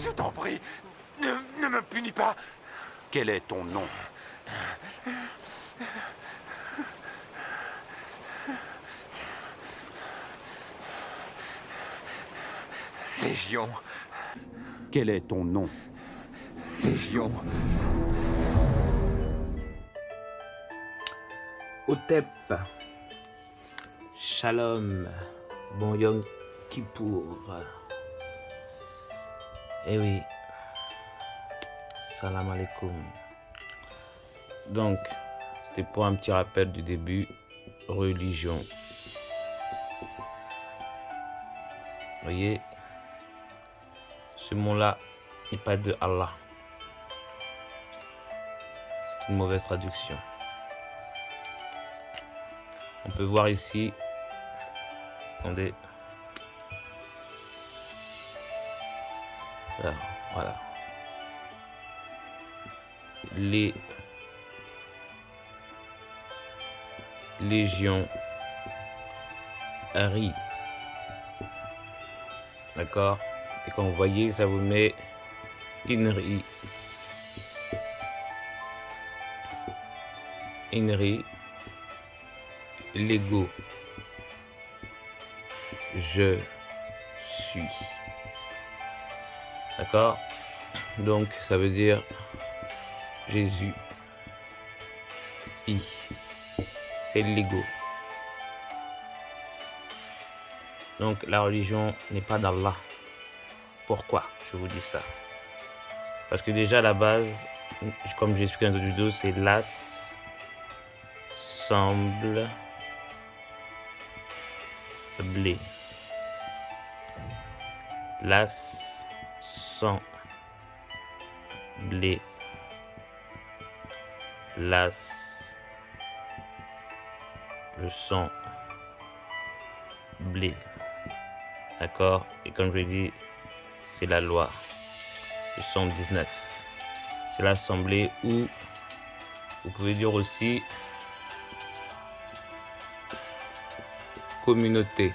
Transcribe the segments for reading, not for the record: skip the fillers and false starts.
Je t'en prie, ne me punis pas. Quel est ton nom? Légion. Quel est ton nom? Légion. Otep, Shalom, bon Yom Kippour. Eh oui, salam alaikum. Donc, c'était pour un petit rappel du début, religion. Vous voyez, ce mot-là n'est pas de Allah. C'est une mauvaise traduction. On peut voir ici, attendez, voilà, les légions Ari, d'accord, et quand vous voyez, ça vous met Inri, l'ego, je suis, d'accord, donc ça veut dire Jésus, c'est l'ego. Donc la religion n'est pas d'Allah. Pourquoi je vous dis ça? Parce que déjà à la base, comme j'ai expliqué dans une vidéo, c'est l'assemblée. L'assemblée. Le sang blé, d'accord, et comme je l'ai dit, c'est la loi, le 119, c'est l'assemblée, ou vous pouvez dire aussi communauté.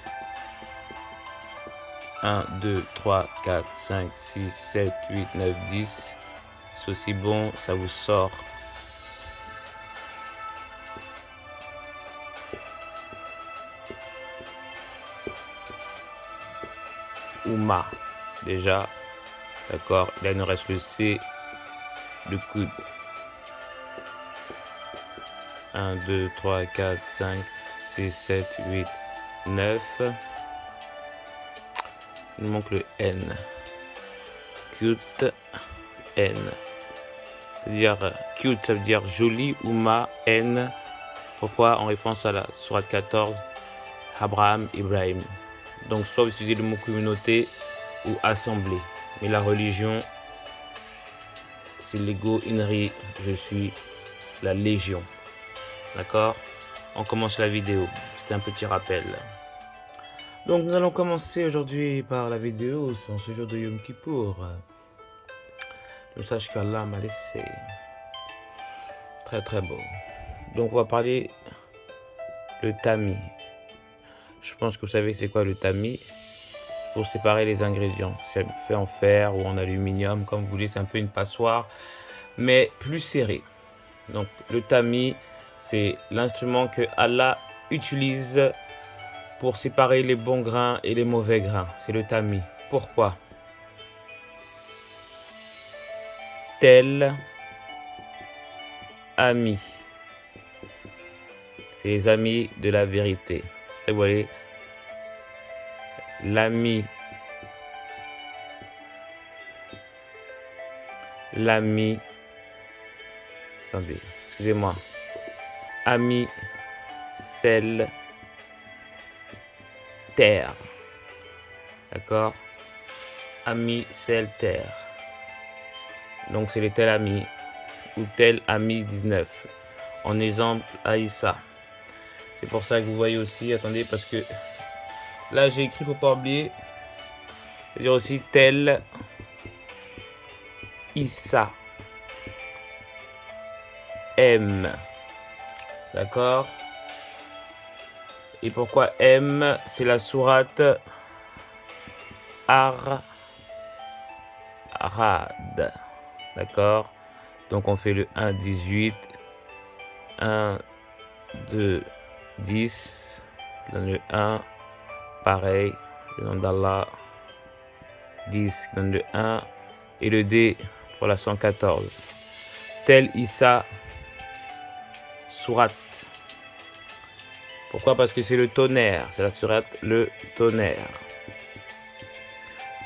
1, 2, 3, 4, 5, 6, 7, 8, 9, 10, c'est aussi bon, ça vous sort Ouma, déjà, d'accord, là il nous reste le C, le coude. 1, 2, 3, 4, 5, 6, 7, 8, 9. Il nous manque le N. Cute, N. C'est-à-dire, cute, ça veut dire joli, Ouma, N. Pourquoi? En référence à la sourate 14, Abraham, Ibrahim. Donc, soit vous utilisez le mot communauté ou assemblée. Mais la religion, c'est l'ego, Inri, je suis la légion. D'accord? On commence la vidéo. C'était un petit rappel. Donc, nous allons commencer aujourd'hui par la vidéo sur ce jour de Yom Kippour. Le message qu'Allah m'a laissé. Très très beau. Donc, on va parler le tamis. Je pense que vous savez c'est quoi le tamis. Pour séparer les ingrédients, c'est fait en fer ou en aluminium, comme vous voulez, c'est un peu une passoire, mais plus serré. Donc le tamis, c'est l'instrument que Allah utilise pour séparer les bons grains et les mauvais grains. C'est le tamis. Pourquoi? Tel ami. C'est les amis de la vérité. Vous voyez, l'ami, attendez, excusez-moi, ami, sel, terre, d'accord, ami, sel, terre, donc c'est les tel ami, ou tel ami 19, en exemple Aïssa. C'est pour ça que vous voyez aussi, attendez, parce que là j'ai écrit pour pas oublier, c'est-à-dire aussi tel Issa, M, d'accord. Et pourquoi M? C'est la sourate Rad. D'accord? Donc on fait le 1, 18. 1, 2, 10. Qui donne le 1. Pareil. Le nom d'Allah. 10 qui donne le 1. Et le D pour la 114. Tel Issa. Sourate. Pourquoi? Parce que c'est le tonnerre. C'est la sourate le tonnerre.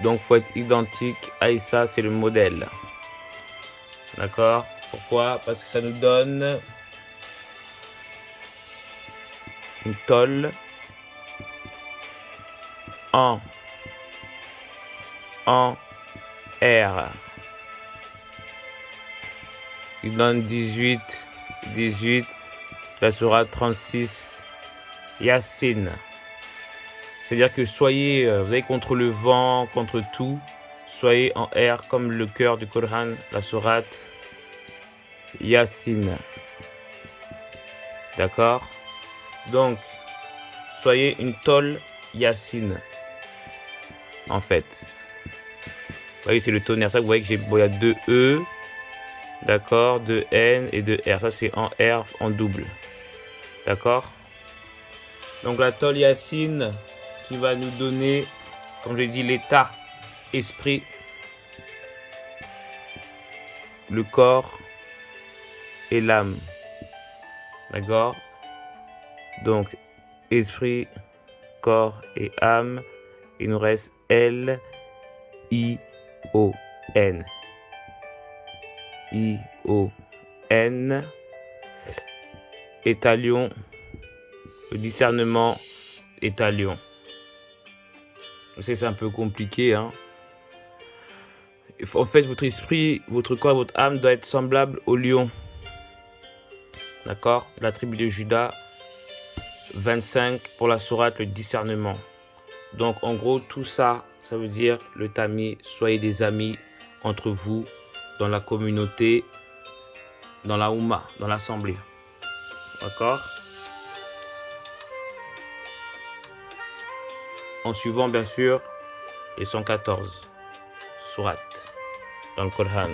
Donc, il faut être identique à Issa, c'est le modèle. D'accord? Pourquoi? Parce que ça nous donne une tôle en R. Il donne 18, la sourate 36, Yassine. C'est-à-dire que soyez, vous avez contre le vent, contre tout, soyez en R comme le cœur du Coran, la sourate Yassine. D'accord? Donc, soyez une tôle Yassine. En fait. Vous voyez, c'est le tonnerre. Ça, vous voyez que il y a 2 E. D'accord? 2 N et 2 R. Ça, c'est en R en double. D'accord? Donc, la tôle Yassine qui va nous donner, comme je dit, l'état, esprit, le corps et l'âme. D'accord? Donc, esprit, corps et âme. Il nous reste L, I, O, N. I, O, N. Étalion. Le discernement, étalion. Je sais, c'est un peu compliqué, hein. En fait, votre esprit, votre corps, votre âme doit être semblable au lion. D'accord? La tribu de Juda, 25 pour la sourate, le discernement. Donc, en gros, tout ça, ça veut dire le tamis, soyez des amis entre vous, dans la communauté, dans la Oumma, dans l'assemblée. D'accord? En suivant, bien sûr, les 114 sourates dans le Coran.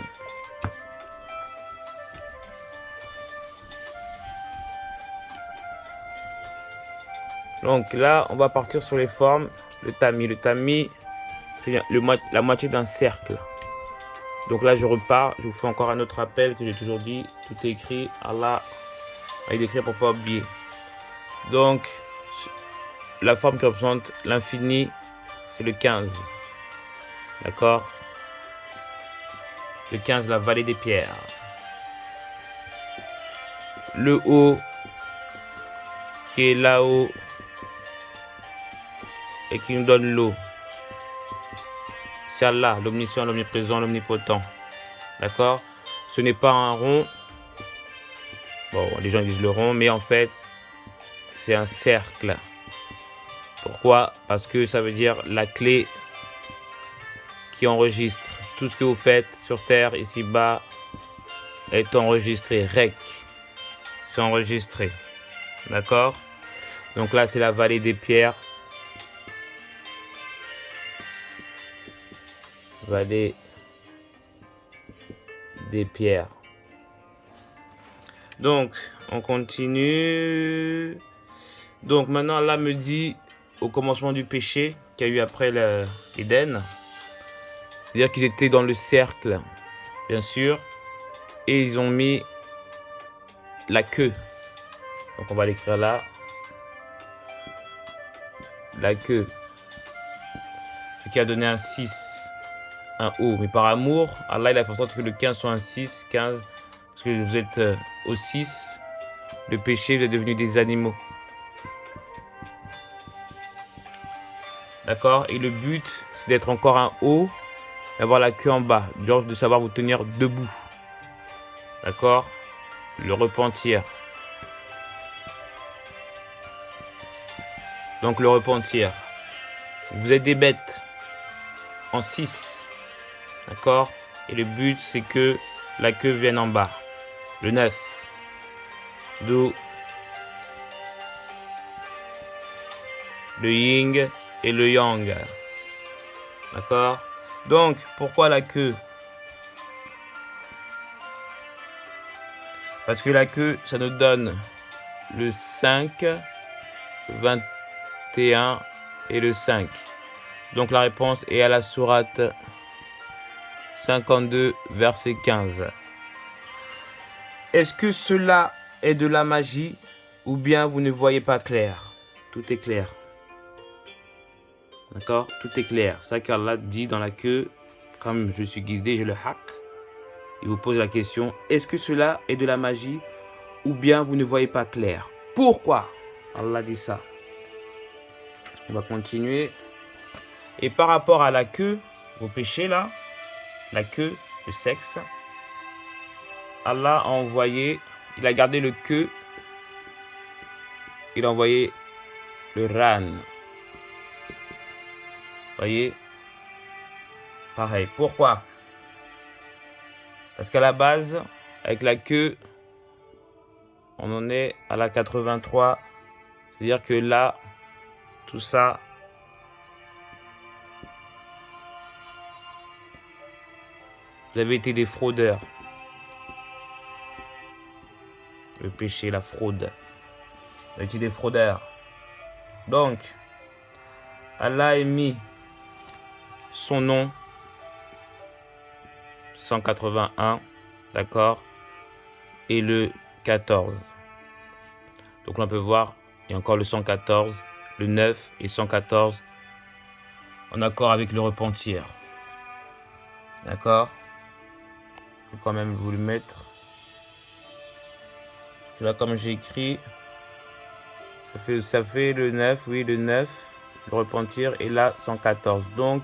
Donc là, on va partir sur les formes. Le tamis. Le tamis, c'est la moitié d'un cercle. Donc là, je repars. Je vous fais encore un autre rappel que j'ai toujours dit. Tout est écrit. Allah a écrit pour ne pas oublier. Donc, la forme qui représente l'infini, c'est le 15. D'accord? Le 15, la vallée des pierres. Le haut, qui est là-haut, et qui nous donne l'eau. C'est Allah, l'omniscient, l'omniprésent, l'omnipotent. D'accord? Ce n'est pas un rond. Bon, les gens disent le rond, mais en fait, c'est un cercle. Pourquoi? Parce que ça veut dire la clé qui enregistre. Tout ce que vous faites sur Terre, ici-bas, est enregistré. Rec. C'est enregistré. D'accord? Donc là, c'est la vallée des pierres. Vallée des pierres. Donc, on continue. Donc, maintenant, Allah me dit, au commencement du péché qu'il y a eu après l'Éden, c'est-à-dire qu'ils étaient dans le cercle, bien sûr, et ils ont mis la queue. Donc, on va l'écrire là. La queue. Ce qui a donné un 6. Un O, mais par amour, Allah il a fait en sorte que le 15 soit un 6, 15, parce que vous êtes au 6, le péché, vous êtes devenus des animaux. D'accord? Et le but, c'est d'être encore un O, d'avoir la queue en bas, genre de savoir vous tenir debout. D'accord? Le repentir. Donc le repentir. Vous êtes des bêtes en 6. D'accord? Et le but, c'est que la queue vienne en bas. Le 9. D'où le yin et le yang. D'accord? Donc, pourquoi la queue? Parce que la queue, ça nous donne le 5, 21 et le 5. Donc la réponse est à la sourate 52, verset 15. Est-ce que cela est de la magie ou bien vous ne voyez pas clair? Tout est clair. D'accord? Tout est clair. Ça qu'Allah dit dans la queue, comme je suis guidé, j'ai le haq. Il vous pose la question, est-ce que cela est de la magie ou bien vous ne voyez pas clair? Pourquoi Allah dit ça? On va continuer. Et par rapport à la queue, vos péchés là, la queue, le sexe, Allah a envoyé, il a gardé le queue, il a envoyé le ran. Voyez? Pareil. Pourquoi? Parce qu'à la base, avec la queue, on en est à la 83. C'est-à-dire que là, tout ça, vous avez été des fraudeurs. Le péché, la fraude. Vous avez été des fraudeurs. Donc, Allah a mis son nom 181, d'accord, et le 14. Donc là, on peut voir, il y a encore le 114, le 9 et 114, en accord avec le repentir. D'accord? Je vais quand même vous le mettre. Là, comme j'ai écrit, ça fait le 9, oui, le 9, le repentir, et là, 114. Donc,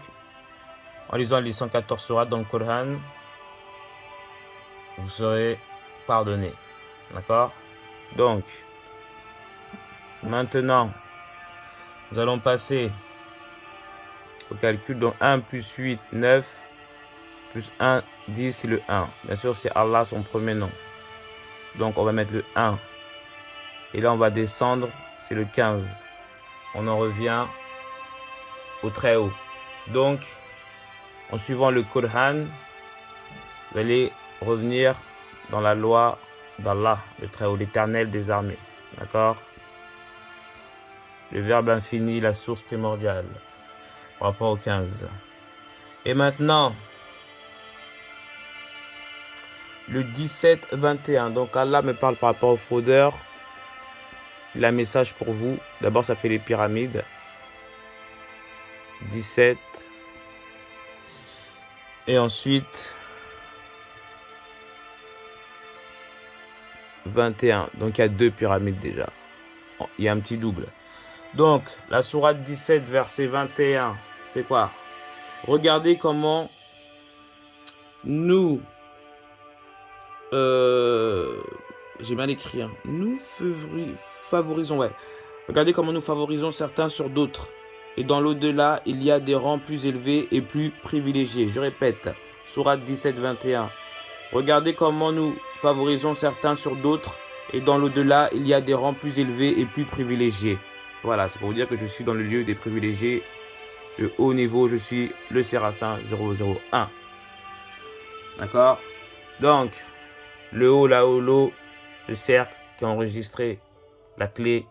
en lisant les 114 sourates dans le Coran, vous serez pardonné. D'accord? Donc, maintenant, nous allons passer au calcul. Donc, 1 plus 8, 9, plus 1, 10, c'est le 1. Bien sûr, c'est Allah, son premier nom. Donc, on va mettre le 1. Et là, on va descendre, c'est le 15. On en revient au très haut. Donc, en suivant le Coran, vous allez revenir dans la loi d'Allah, le très haut, l'éternel des armées. D'accord? Le verbe infini, la source primordiale, par rapport au 15. Et maintenant, le 17-21. Donc Allah me parle par rapport aux fraudeurs. Il a un message pour vous. D'abord, ça fait les pyramides. 17. Et ensuite, 21. Donc il y a 2 pyramides déjà. Il y a un petit double. Donc, la sourate 17, verset 21, c'est quoi? Regardez comment nous... j'ai mal écrit. Hein. Nous favorisons, ouais. Regardez comment nous favorisons certains sur d'autres. Et dans l'au-delà, il y a des rangs plus élevés et plus privilégiés. Je répète, sourate 17, 21. Regardez comment nous favorisons certains sur d'autres. Et dans l'au-delà, il y a des rangs plus élevés et plus privilégiés. Voilà, c'est pour vous dire que je suis dans le lieu des privilégiés. Le haut niveau, je suis le Séraphin 001. D'accord? Donc, le haut, là-haut, l'eau, le cercle qui a enregistré la clé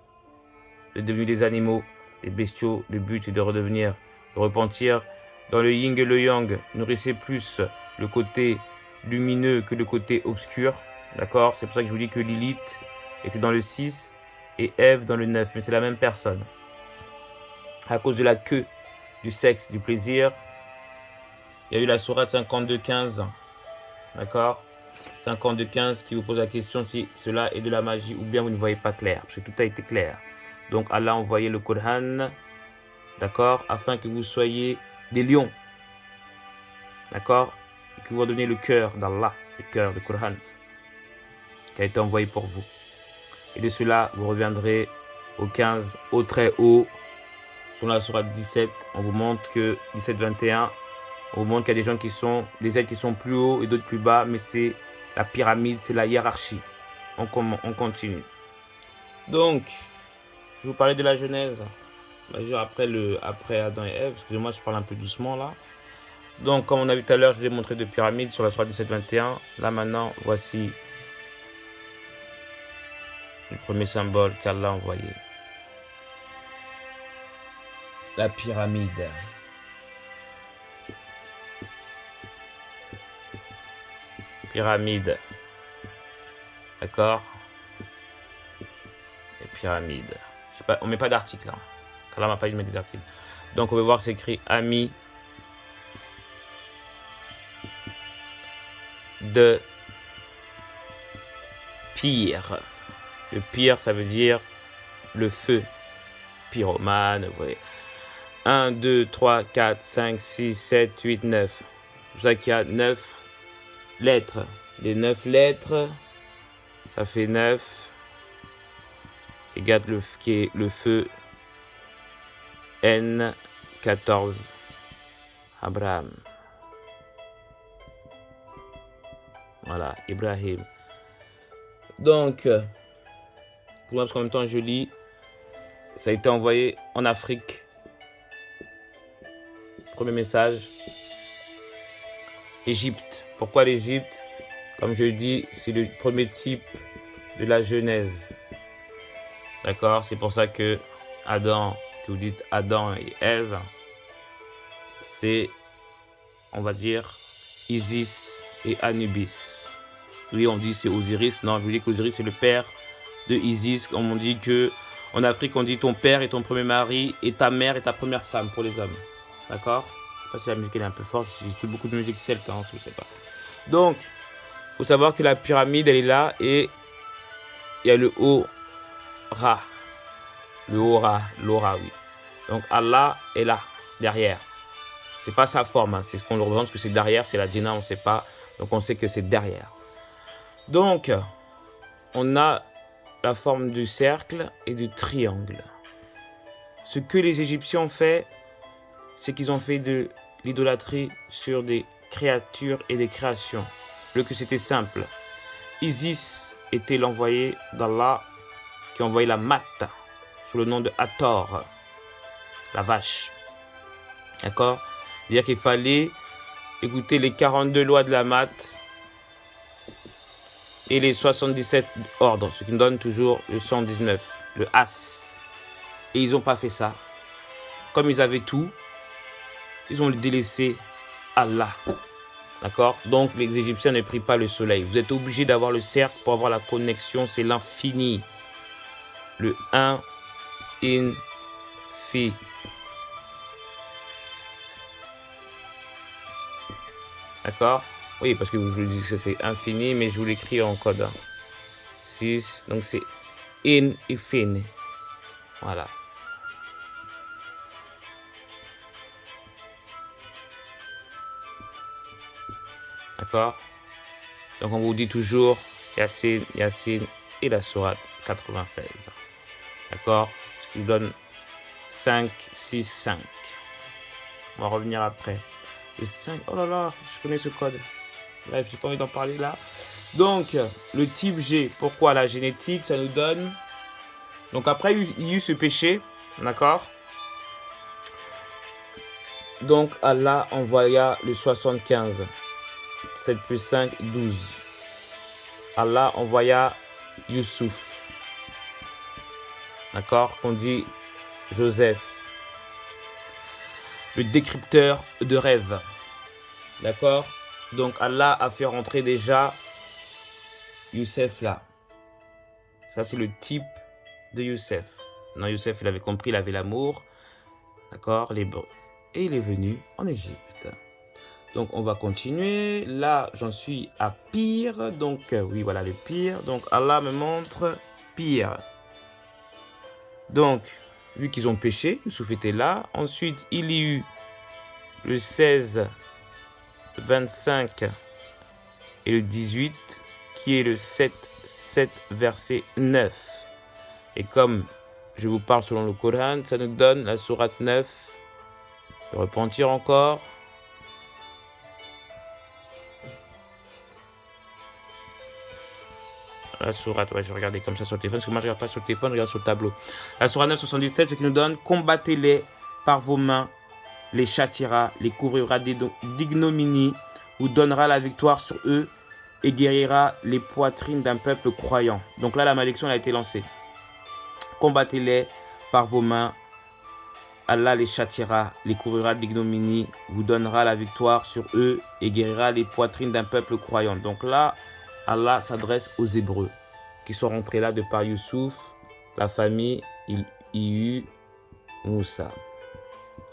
de devenir des animaux, des bestiaux. Le but est de redevenir, de repentir. Dans le yin et le yang, nourrissez plus le côté lumineux que le côté obscur. D'accord? C'est pour ça que je vous dis que Lilith était dans le 6 et Ève dans le 9. Mais c'est la même personne. À cause de la queue, du sexe, du plaisir, il y a eu la sourate 52-15. D'accord? 52-15 qui vous pose la question si cela est de la magie ou bien vous ne voyez pas clair. Parce que tout a été clair. Donc Allah a envoyé le Coran, d'accord, afin que vous soyez des lions. D'accord? Et que vous donnez le cœur d'Allah, le cœur du Coran, qui a été envoyé pour vous. Et de cela, vous reviendrez au 15, au très haut, sur la sourate 17. On vous montre que 17-21, on vous montre qu'il y a des gens qui sont, des êtres qui sont plus hauts et d'autres plus bas, mais c'est la pyramide, c'est la hiérarchie. On continue. Donc, je vais vous parler de la Genèse. Après Adam et Ève, excusez-moi, je parle un peu doucement là. Donc, comme on a vu tout à l'heure, je vous ai montré deux pyramides sur la sourate 17-21. Là maintenant, voici le premier symbole qu'Allah a envoyé. La pyramide. Pyramide. D'accord? Les pyramides. On met pas d'article. Hein. Allah m'a pas dit de mettre des articles. Donc on va voir, c'est écrit ami de pire. Le pire, ça veut dire le feu. Pyromane, vous voyez. 1, 2, 3, 4, 5, 6, 7, 8, 9. C'est pour ça qu'il y a 9 lettres. Les 9 lettres, ça fait 9. Regarde qui est le feu. N14. Abraham. Voilà, Ibrahim. Donc, parce qu'en même temps je lis, ça a été envoyé en Afrique. Premier message. Égypte. Pourquoi l'Égypte? Comme je dis, c'est le premier type de la Genèse. D'accord? C'est pour ça que Adam, que vous dites Adam et Ève, c'est, on va dire, Isis et Anubis. Oui, on dit c'est Osiris. Non, je vous dis qu'Osiris c'est le père de Isis. Comme on dit que en Afrique, on dit ton père est ton premier mari et ta mère est ta première femme pour les hommes. D'accord? Je sais pas si la musique elle est un peu forte. J'écoute beaucoup de musique celte, hein, si vous ne savez pas. Donc, il faut savoir que la pyramide, elle est là et il y a le Haut-Ra. Le Haut-Ra, l'Aura, oui. Donc, Allah est là, derrière. C'est pas sa forme, hein, c'est ce qu'on le représente, que c'est derrière, c'est la Djinna, on ne sait pas. Donc, on sait que c'est derrière. Donc, on a la forme du cercle et du triangle. Ce que les Égyptiens ont fait, c'est qu'ils ont fait de l'idolâtrie sur des créatures et des créations. Le que c'était simple. Isis était l'envoyé d'Allah qui a envoyé la mat sous le nom de Hathor, la vache. D'accord? C'est-à-dire qu'il fallait écouter les 42 lois de la mat et les 77 ordres, ce qui nous donne toujours le 119, le As. Et ils n'ont pas fait ça. Comme ils avaient tout, ils ont délaissé Allah. D'accord? Donc les Égyptiens ne prient pas le soleil. Vous êtes obligé d'avoir le cercle pour avoir la connexion, c'est l'infini. Le 1, in, fi. D'accord? Oui, parce que je vous dis que c'est infini, mais je vous l'écris en code. 6, donc c'est in, infini. Voilà. D'accord? Donc on vous dit toujours Yassine, Yassine et la sourate 96. D'accord? Ce qui nous donne 5, 6, 5. On va revenir après. Le 5, oh là là, je connais ce code. Bref, j'ai pas envie d'en parler là. Donc, le type G, pourquoi la génétique, ça nous donne... Donc après, il y a eu ce péché, d'accord? Donc Allah envoya le 75. 7 plus 5, 12. Allah envoya Youssouf. D'accord? Qu'on dit Joseph. Le décrypteur de rêves. D'accord? Donc Allah a fait rentrer déjà Youssef là. Ça c'est le type de Youssef. Non, Youssef il avait compris, il avait l'amour. D'accord? Et il est venu en Égypte. Donc on va continuer. Là j'en suis à pire. Donc oui voilà le pire. Donc Allah me montre pire. Donc vu qu'ils ont péché, Youssouf était là. Ensuite il y eut le 16, 25 et le 18 qui est le 7 verset 9. Et comme je vous parle selon le Coran, ça nous donne la sourate 9. Je vais repentir encore. La sourate, ouais, je regardais comme ça sur le téléphone, parce que moi je regarde pas sur le téléphone, je regarde sur le tableau. La sourate 9, 77, c'est qui nous donne: combattez-les par vos mains, les châtiera, les couvrira d'ignominie, vous donnera la victoire sur eux et guérira les poitrines d'un peuple croyant. Donc là, la malédiction elle a été lancée. Combattez-les par vos mains. Allah les châtiera, les couvrira d'ignominie, vous donnera la victoire sur eux et guérira les poitrines d'un peuple croyant. Donc là, Allah s'adresse aux Hébreux qui sont rentrés là de par Youssouf, la famille, il y eut Moussa.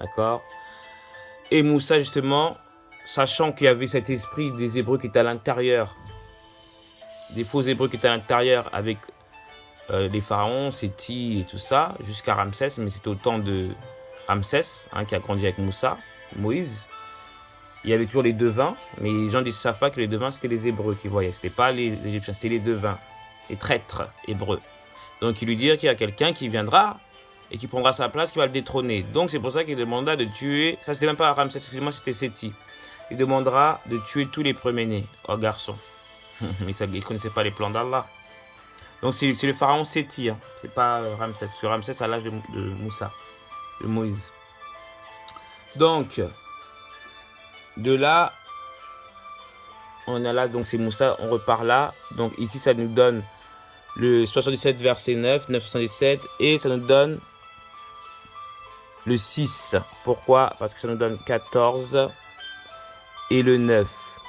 D'accord? Et Moussa, justement, sachant qu'il y avait cet esprit des Hébreux qui était à l'intérieur, des faux Hébreux qui étaient à l'intérieur avec les pharaons, Séti et tout ça, jusqu'à Ramsès, mais c'était au temps de Ramsès, qui a grandi avec Moussa, Moïse. Il y avait toujours les devins, mais les gens ne savent pas que les devins, c'était les Hébreux qui voyaient. Ce n'était pas les Égyptiens, c'était les devins, les traîtres hébreux. Donc il lui dit qu'il y a quelqu'un qui viendra et qui prendra sa place, qui va le détrôner. Donc c'est pour ça qu'il demanda de tuer, ça c'était même pas Ramsès, excusez-moi, c'était Séti. Il demandera de tuer tous les premiers-nés, oh garçon. Mais il ne connaissait pas les plans d'Allah. Donc c'est le pharaon Séti, c'est pas Ramsès. C'est Ramsès à l'âge de Moussa, de Moïse. Donc, de là, on a là, donc c'est Moussa, on repart là. Donc ici, ça nous donne le 77 verset 9, 977, et ça nous donne le 6. Pourquoi? Parce que ça nous donne 14 et le 9.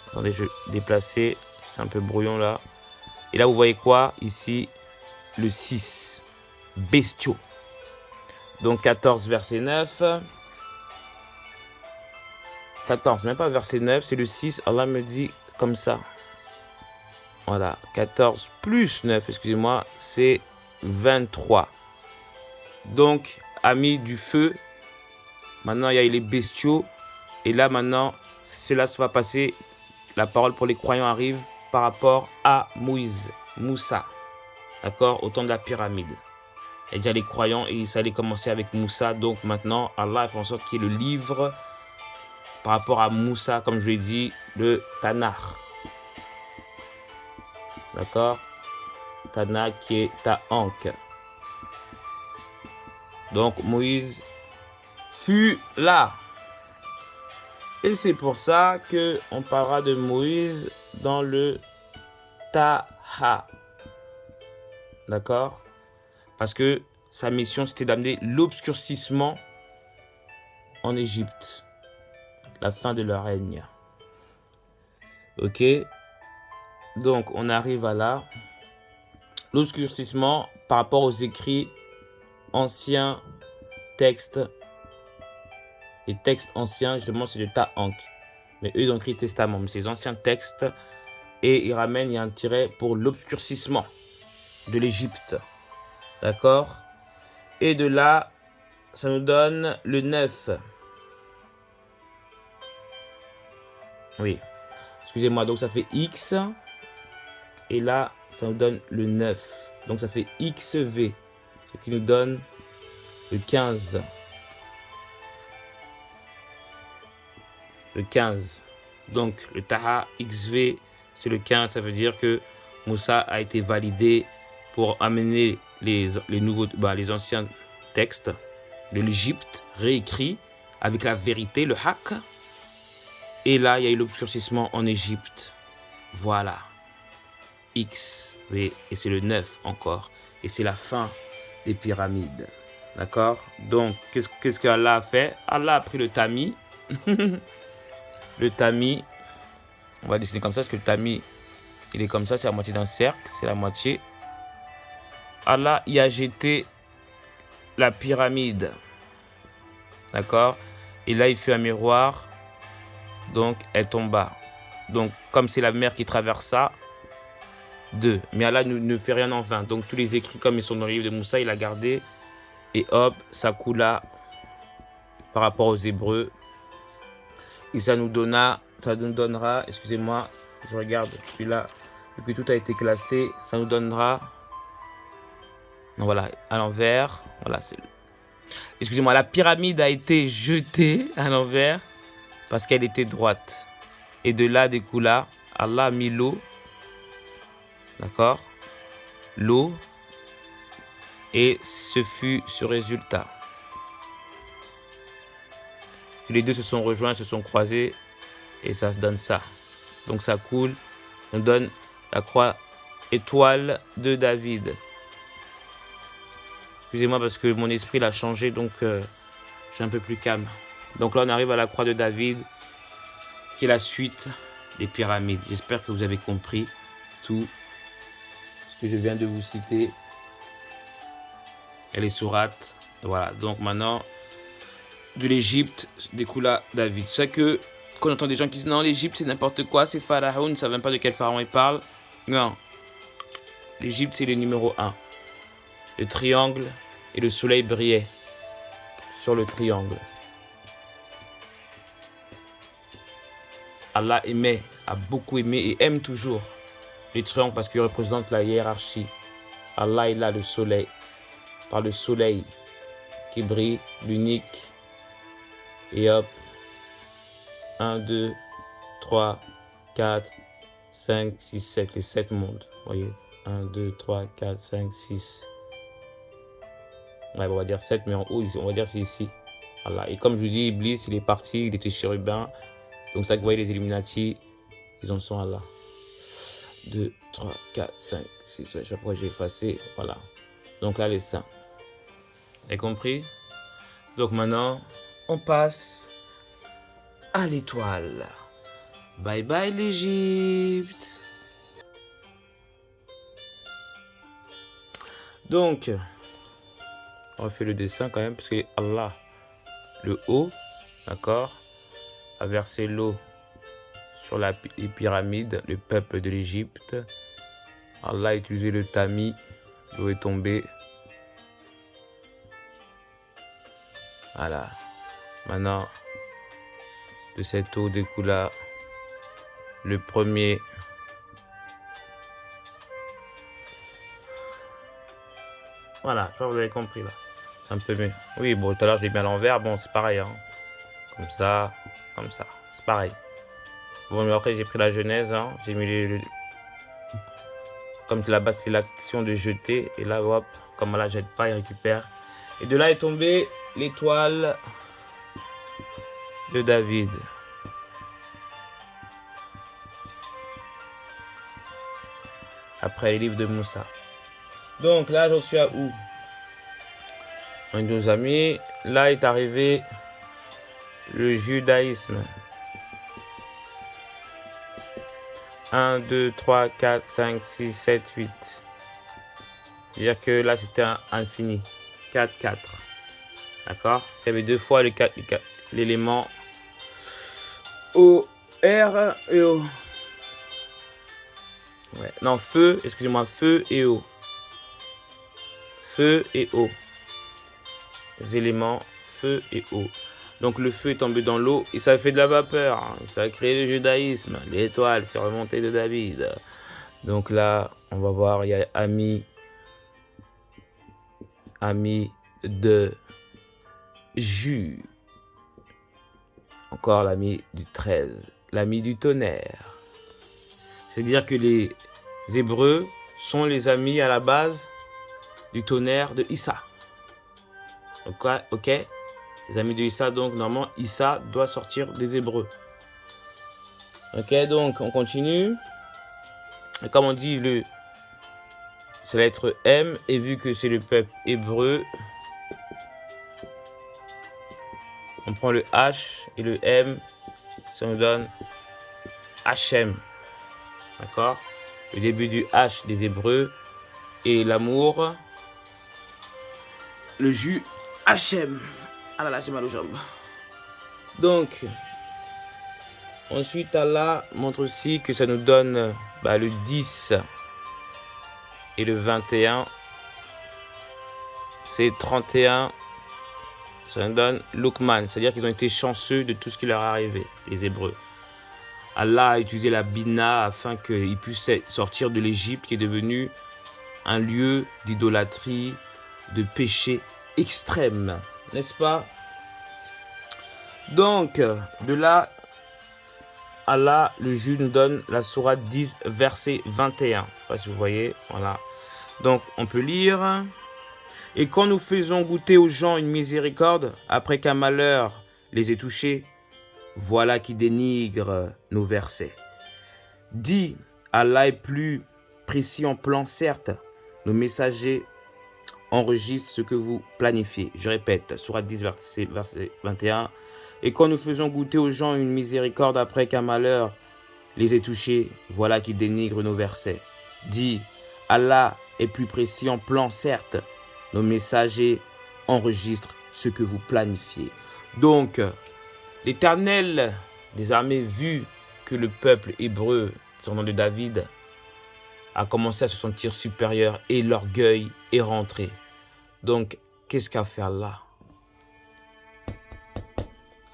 Attendez, je vais déplacer, c'est un peu brouillon là. Et là, vous voyez quoi? Ici, le 6. Bestiaux. Donc 14 verset 9. 14, même pas verset 9, c'est le 6. Allah me dit comme ça. Voilà, 14 plus 9, excusez-moi, c'est 23. Donc, amis du feu, maintenant il y a les bestiaux. Et là, maintenant, cela se va passer. La parole pour les croyants arrive par rapport à Moïse, Moussa. D'accord? Au temps de la pyramide. Et déjà les croyants, et ça allait commencer avec Moussa. Donc maintenant, Allah a fait en sorte qu'il y ait le livre par rapport à Moussa, comme je l'ai dit, le Tanakh. D'accord? Tanakh qui est Ta'ank. Donc Moïse fut là. Et c'est pour ça qu'on parlera de Moïse dans le Taha. D'accord? Parce que sa mission, c'était d'amener l'obscurcissement en Égypte. La fin de leur règne. Ok? Donc, on arrive à là. L'obscurcissement par rapport aux écrits anciens textes. Les textes anciens, justement, c'est le Ta'ank. Mais eux, ils ont écrit le Testament. Mais c'est les anciens textes. Et ils ramènent, il y a un tiret pour l'obscurcissement de l'Égypte. D'accord? Et de là, ça nous donne le 9. Oui. Excusez-moi, donc ça fait X. Et là, ça nous donne le 9. Donc ça fait XV. Ce qui nous donne le 15. Le 15. Donc le Taha XV, c'est le 15. Ça veut dire que Moussa a été validé pour amener les nouveaux, les anciens textes de l'Égypte réécrits avec la vérité, le haq. Et là, il y a eu l'obscurcissement en Égypte. Voilà. X. Oui, et c'est le 9 encore. Et c'est la fin des pyramides. D'accord? Donc, qu'est-ce qu'Allah a fait? Allah a pris le tamis. Le tamis. On va dessiner comme ça, parce que le tamis, il est comme ça, c'est la moitié d'un cercle. C'est la moitié. Allah y a jeté la pyramide. D'accord? Et là, il fait un miroir. Donc, elle tomba. Donc, comme c'est la mer qui traverse ça, 2. Mais Allah ne fait rien en vain. Donc, tous les écrits, comme ils sont dans le livre de Moussa, il a gardé. Et hop, ça coula par rapport aux Hébreux. Et ça nous donnera, excusez-moi, je regarde celui-là, vu que tout a été classé, ça nous donnera, non, voilà, à l'envers, voilà, c'est, excusez-moi, la pyramide a été jetée à l'envers parce qu'elle était droite. Et de là découla, Allah a mis l'eau, d'accord, l'eau, et ce fut ce résultat. Les deux se sont rejoints, se sont croisés, et ça donne ça. Donc ça coule. On donne la croix étoile de David. Excusez-moi parce que mon esprit l'a changé, donc je suis un peu plus calme. Donc là, on arrive à la croix de David, qui est la suite des pyramides. J'espère que vous avez compris tout ce que je viens de vous citer. Et les sourates. Voilà, donc maintenant, de l'Égypte découla David. C'est vrai que quand on entend des gens qui disent non, l'Égypte c'est n'importe quoi, c'est Pharaon, ils ne savent même pas de quel pharaon ils parlent. Non, l'Égypte c'est le numéro 1. Le triangle et le soleil brillaient sur le triangle. Allah aimait, a beaucoup aimé et aime toujours les triangles parce qu'ils représentent la hiérarchie. Allah est là, le soleil, par le soleil qui brille, l'unique. Et hop, 1, 2, 3, 4, 5, 6, 7, les 7 mondes. Vous voyez, 1, 2, 3, 4, 5, 6. Ouais, on va dire 7, mais en haut, on va dire c'est ici. Voilà. Et comme je vous dis, Iblis, il est parti, il était chérubin. Donc ça que vous voyez, les Illuminati, ils en sont à là. 2, 3, 4, 5, 6. Ouais, je sais pas pourquoi j'ai effacé. Voilà. Donc là, les saints. Vous avez compris? Donc maintenant, on passe à l'étoile. Bye bye l'Égypte. Donc, on refait le dessin quand même, parce que Allah, le haut, d'accord, a versé l'eau sur les pyramides, le peuple de l'Égypte. Allah a utilisé le tamis, l'eau est tombée. Voilà. Maintenant, de cette eau découla le premier voilà, je crois que vous avez compris là. C'est un peu mieux. Oui, bon, tout à l'heure, je l'ai mis à l'envers. Bon, c'est pareil. Hein. Comme ça. C'est pareil. Bon, mais après, j'ai pris la genèse. Hein. J'ai mis comme là-bas, c'est l'action de jeter. Et là, hop, comme elle ne jette pas, il récupère. Et de là est tombée l'étoile de David. Après les livres de Moussa. Donc là, j'en suis à où? Un de nos amis. Là est arrivé le judaïsme. 1, 2, 3, 4, 5, 6, 7, 8. C'est-à-dire que là, c'était un infini. 4, 4. D'accord? Il y avait deux fois l'élément O, R et O. Ouais. Non, feu, excusez-moi, feu et eau. Feu et eau. Les éléments feu et eau. Donc le feu est tombé dans l'eau et ça a fait de la vapeur. Hein. Ça a créé le judaïsme. L'étoile s'est remontée de David. Donc là, on va voir, il y a ami de Ju. Encore l'ami du 13. L'ami du tonnerre. C'est-à-dire que les Hébreux sont les amis à la base du tonnerre de Issa. Ok? Les amis de Issa, donc normalement, Issa doit sortir des Hébreux. Ok, donc on continue. Et comme on dit, c'est la lettre M, et vu que c'est le peuple hébreu, on prend le H et le M, ça nous donne Hachem. D'accord? Le début du H des Hébreux et l'amour, le jus Hachem. Ah là là, j'ai mal aux jambes. Donc, ensuite, Allah montre aussi que ça nous donne le 10 et le 21. C'est 31. Ça nous donne Luqman, c'est-à-dire qu'ils ont été chanceux de tout ce qui leur est arrivé, les Hébreux. Allah a utilisé la Bina afin qu'ils puissent sortir de l'Égypte qui est devenue un lieu d'idolâtrie, de péché extrême, n'est-ce pas? Donc, de là, Allah, le juge nous donne la sourate 10, verset 21. Je ne sais pas si vous voyez, voilà. Donc, on peut lire. Et quand nous faisons goûter aux gens une miséricorde, après qu'un malheur les ait touchés, voilà qui dénigre nos versets. Dis, Allah est plus précis en plan, certes. Nos messagers enregistrent ce que vous planifiez. Je répète, sourate 10, verset 21. Et quand nous faisons goûter aux gens une miséricorde après qu'un malheur les ait touchés, voilà qui dénigre nos versets. Dis, Allah est plus précis en plan, certes. Nos messagers enregistrent ce que vous planifiez. Donc, l'Éternel des armées, vu que le peuple hébreu, son nom de David, a commencé à se sentir supérieur et l'orgueil est rentré. Donc, qu'est-ce qu'a fait Allah?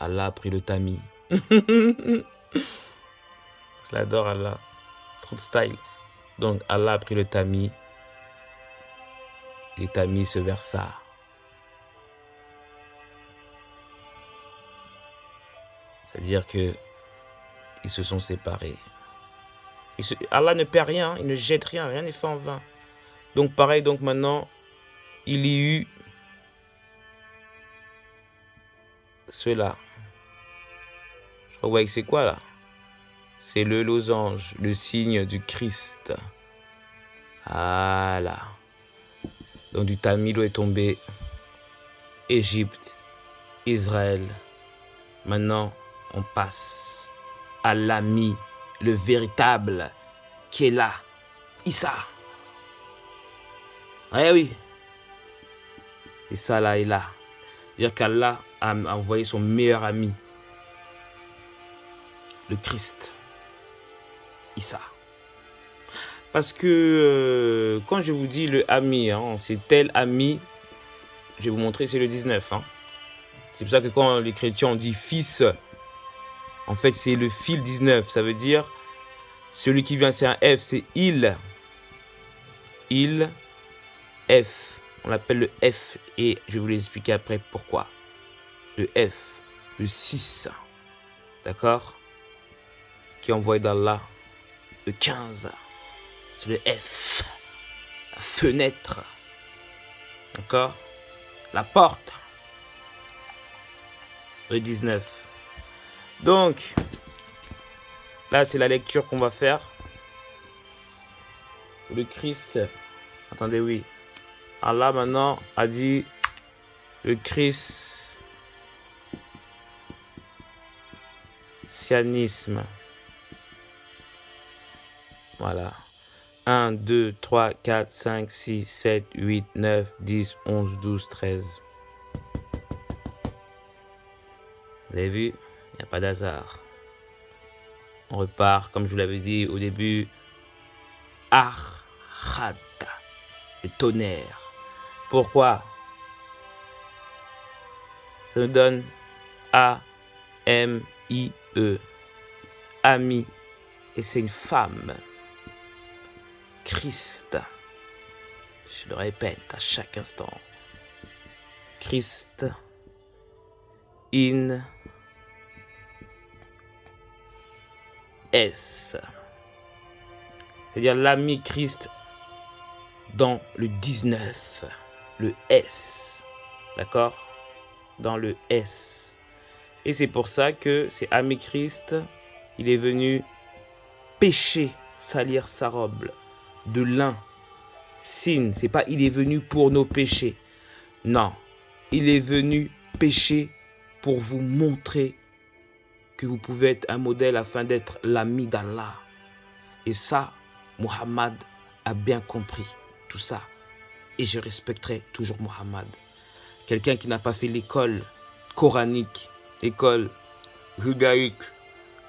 Allah a pris le tamis. Je l'adore, Allah. Trop de style. Donc, Allah a pris le tamis. Le tamis se versa. C'est-à-dire que ils se sont séparés. Allah ne perd rien, il ne jette rien, rien n'est fait en vain. Donc pareil, donc maintenant, il y eut cela. Je crois que c'est quoi là? C'est le losange, le signe du Christ. Voilà. Donc du tamis, l'eau est tombée. Égypte, Israël. Maintenant, on passe à l'ami, le véritable, qui est là, Issa. Eh oui. Issa là est là. C'est-à-dire qu'Allah a envoyé son meilleur ami, le Christ, Issa. Parce que quand je vous dis le ami, hein, c'est tel ami, je vais vous montrer, c'est le 19. Hein. C'est pour ça que quand les chrétiens ont dit fils, en fait c'est le fil 19. Ça veut dire celui qui vient, c'est un F, c'est il. Il, F. On l'appelle le F et je vais vous l'expliquer après pourquoi. Le F, le 6. D'accord? Qui est envoyé d'Allah. Le 15. C'est le F. La fenêtre. D'accord? La porte. Le 19. Donc, là, c'est la lecture qu'on va faire. Le Christ. Attendez, oui. Allah, maintenant, a dit le christianisme. Voilà. 1, 2, 3, 4, 5, 6, 7, 8, 9, 10, 11, 12, 13. Vous avez vu? Il n'y a pas d'hasard. On repart, comme je vous l'avais dit au début, Ahad, le tonnerre. Pourquoi? Ça nous donne A-M-I-E, ami, et c'est une femme. Christ, je le répète à chaque instant. Christ, in S. C'est-à-dire l'ami Christ dans le 19. Le S. D'accord? Dans le S. Et c'est pour ça que c'est ami Christ. Il est venu pécher, salir sa robe de lin. Sin, c'est pas il est venu pour nos péchés. Non. Il est venu pécher pour vous montrer que vous pouvez être un modèle afin d'être l'ami d'Allah. Et ça, Muhammad a bien compris tout ça. Et je respecterai toujours Muhammad. Quelqu'un qui n'a pas fait l'école coranique, l'école judaïque,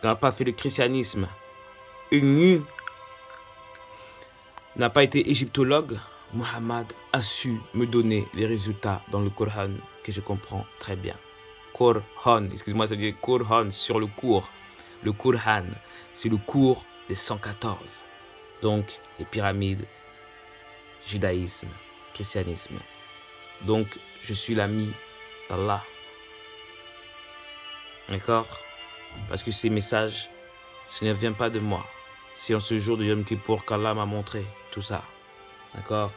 qui n'a pas fait le christianisme, n'a pas été égyptologue, Muhammad a su me donner les résultats dans le Coran que je comprends très bien. Coran, excusez-moi, ça veut dire Coran sur le cours. Le Coran, c'est le cours des 114. Donc, les pyramides, judaïsme, christianisme. Donc, je suis l'ami d'Allah. D'accord? Parce que ces messages, ce ne vient pas de moi. C'est en ce jour de Yom Kippour qu'Allah m'a montré tout ça. D'accord?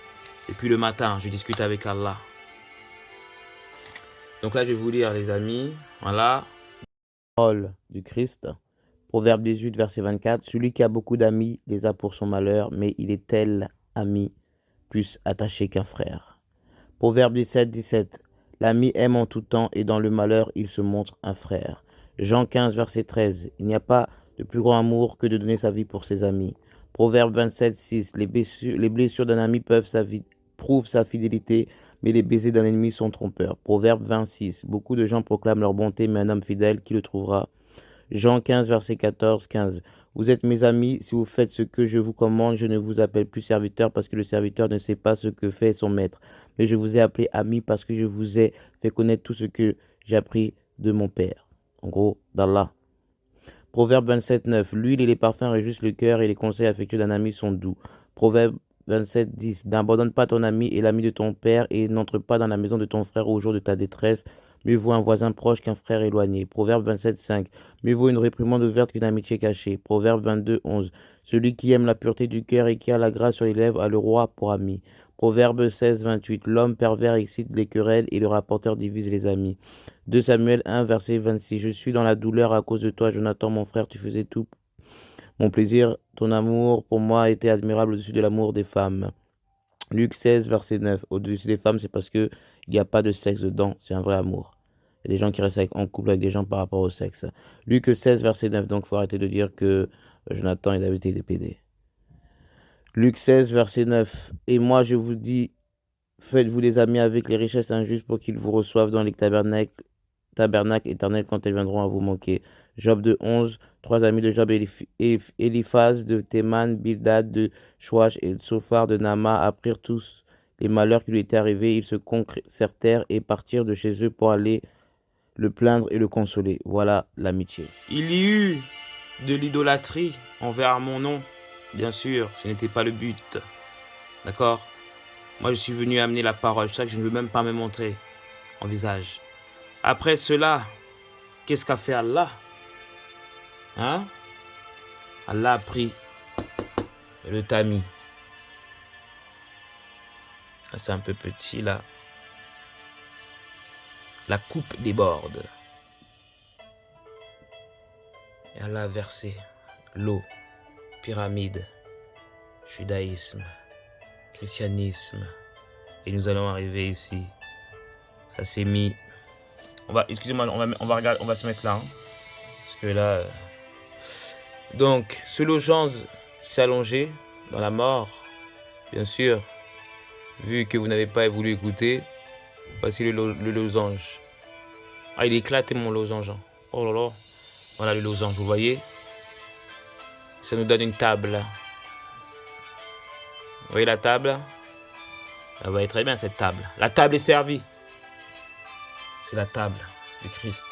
Et puis le matin, je discute avec Allah. Donc là, je vais vous lire, les amis. Voilà. Parole du Christ. Proverbe 18, verset 24. Celui qui a beaucoup d'amis les a pour son malheur, mais il est tel ami plus attaché qu'un frère. Proverbe 17, 17. L'ami aime en tout temps et dans le malheur, il se montre un frère. Jean 15, verset 13. Il n'y a pas de plus grand amour que de donner sa vie pour ses amis. Proverbe 27, 6. Les blessures d'un ami prouvent sa fidélité, mais les baisers d'un ennemi sont trompeurs. Proverbe 26. Beaucoup de gens proclament leur bonté, mais un homme fidèle, qui le trouvera? Jean 15, verset 14, 15. Vous êtes mes amis, si vous faites ce que je vous commande, je ne vous appelle plus serviteur parce que le serviteur ne sait pas ce que fait son maître. Mais je vous ai appelé ami parce que je vous ai fait connaître tout ce que j'ai appris de mon Père. En gros, d'Allah. Proverbe 27, 9. L'huile et les parfums réjouissent le cœur et les conseils affectueux d'un ami sont doux. Proverbe 27, 10. N'abandonne pas ton ami et l'ami de ton père et n'entre pas dans la maison de ton frère au jour de ta détresse. Mieux vaut un voisin proche qu'un frère éloigné. Proverbe 27, 5. Mieux vaut une réprimande ouverte qu'une amitié cachée. Proverbe 22, 11. Celui qui aime la pureté du cœur et qui a la grâce sur les lèvres a le roi pour ami. Proverbe 16, 28. L'homme pervers excite les querelles et le rapporteur divise les amis. 2 Samuel 1, verset 26. Je suis dans la douleur à cause de toi, Jonathan, mon frère, tu faisais tout mon plaisir, ton amour pour moi était admirable au-dessus de l'amour des femmes. Luc 16, verset 9. Au-dessus des femmes, c'est parce qu'il n'y a pas de sexe dedans, c'est un vrai amour. Il y a des gens qui restent en couple avec des gens par rapport au sexe. Luc 16, verset 9. Donc, il faut arrêter de dire que Jonathan, il avait été dépédé. Luc 16, verset 9. Et moi, je vous dis, faites-vous des amis avec les richesses injustes pour qu'ils vous reçoivent dans les tabernacles éternels quand elles viendront à vous manquer. Job de 11. 3 amis de Job, Eliphaz de Théman, Bildad de Chouach et Sophar de Nama apprirent tous les malheurs qui lui étaient arrivés. Ils se concertèrent et partirent de chez eux pour aller le plaindre et le consoler. Voilà l'amitié. Il y eut de l'idolâtrie envers mon nom. Bien sûr, ce n'était pas le but. D'accord? Moi, je suis venu amener la parole. C'est pour ça que je ne veux même pas me montrer en visage. Après cela, qu'est-ce qu'a fait Allah? Hein? Allah a pris le tamis. C'est un peu petit là. La coupe déborde. Et Allah a versé l'eau, pyramide, judaïsme, christianisme. Et nous allons arriver ici. Ça s'est mis. Excusez-moi, on va se mettre là. Hein, parce que là. Donc, ce losange s'est allongé dans la mort. Bien sûr. Vu que vous n'avez pas voulu écouter, voici le losange. Ah, il est éclaté mon losange. Hein. Oh là là. Voilà le losange, vous voyez? Ça nous donne une table. Vous voyez la table? Elle va être très bien cette table. La table est servie. C'est la table du Christ.